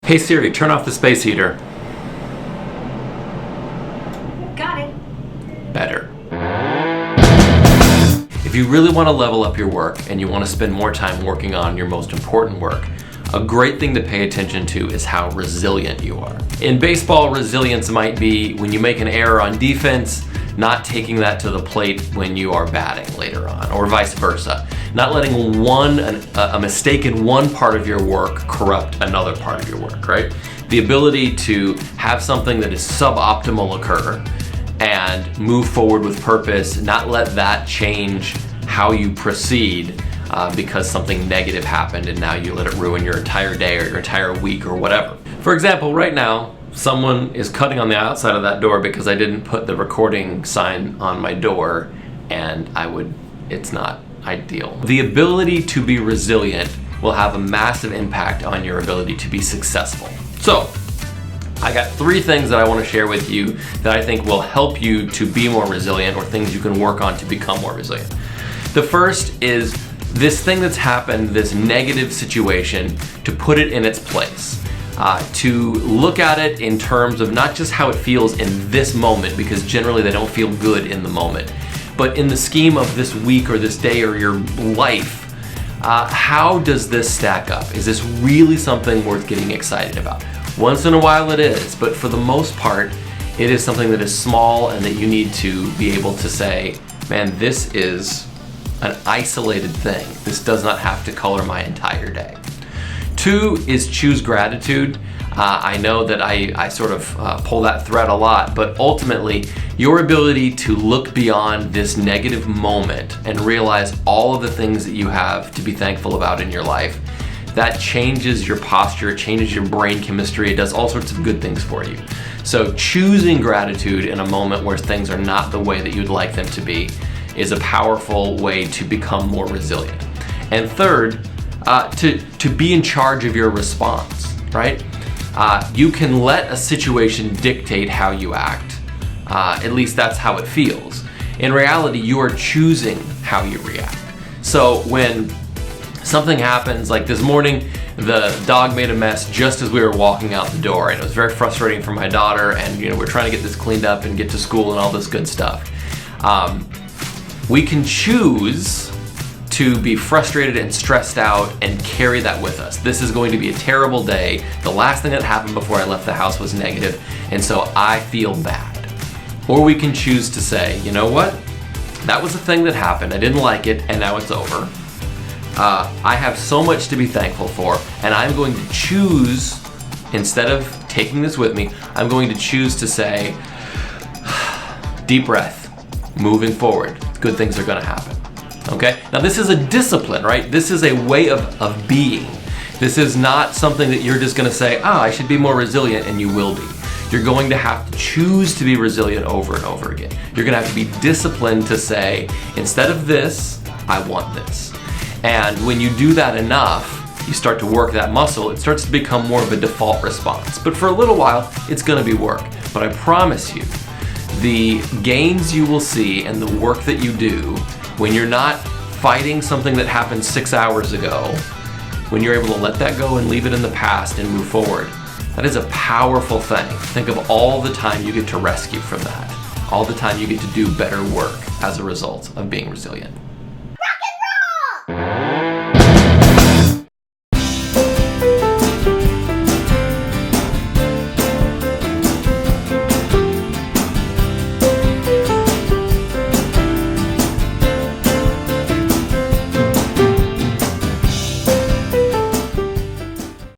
Hey Siri, turn off the space heater. Got it. Better. If you really want to level up your work and you want to spend more time working on your most important work, a great thing to pay attention to is how resilient you are. In baseball, resilience might be when you make an error on defense, not taking that to the plate when you are batting later on, or vice versa. Not letting a mistake in one part of your work corrupt another part of your work, right? The ability to have something that is suboptimal occur and move forward with purpose, not let that change how you proceed because something negative happened and now you let it ruin your entire day or your entire week or whatever. For example, right now, someone is cutting on the outside of that door because I didn't put the recording sign on my door, and it's not ideal. The ability to be resilient will have a massive impact on your ability to be successful. So, I got 3 things that I want to share with you that I think will help you to be more resilient, or things you can work on to become more resilient. The first is this thing that's happened, this negative situation, to put it in its place. To look at it in terms of not just how it feels in this moment, because generally they don't feel good in the moment, but in the scheme of this week or this day or your life. How does this stack up? Is this really something worth getting excited about? Once in a while it is, but for the most part, it is something that is small and that you need to be able to say, man, this is an isolated thing. This does not have to color my entire day. 2 is choose gratitude. I know that I sort of pull that thread a lot, but ultimately, your ability to look beyond this negative moment and realize all of the things that you have to be thankful about in your life, that changes your posture, it changes your brain chemistry, it does all sorts of good things for you. So choosing gratitude in a moment where things are not the way that you'd like them to be is a powerful way to become more resilient. And third, to be in charge of your response, right? You can let a situation dictate how you act. At least that's how it feels. In reality, you are choosing how you react. So when something happens, like this morning, the dog made a mess just as we were walking out the door, and it was very frustrating for my daughter, and we're trying to get this cleaned up and get to school and all this good stuff. We can choose to be frustrated and stressed out and carry that with us. This is going to be a terrible day. The last thing that happened before I left the house was negative, and so I feel bad. Or we can choose to say, you know what? That was a thing that happened. I didn't like it, and now it's over. I have so much to be thankful for, and I'm going to choose, instead of taking this with me, I'm going to choose to say, deep breath, moving forward. Good things are going to happen. Okay? Now this is a discipline, right? This is a way of being. This is not something that you're just going to say, I should be more resilient, and you will be. You're going to have to choose to be resilient over and over again. You're going to have to be disciplined to say, instead of this, I want this. And when you do that enough, you start to work that muscle, it starts to become more of a default response. But for a little while, it's going to be work. But I promise you, the gains you will see and the work that you do when you're not fighting something that happened 6 hours ago, when you're able to let that go and leave it in the past and move forward, that is a powerful thing. Think of all the time you get to rescue from that, all the time you get to do better work as a result of being resilient.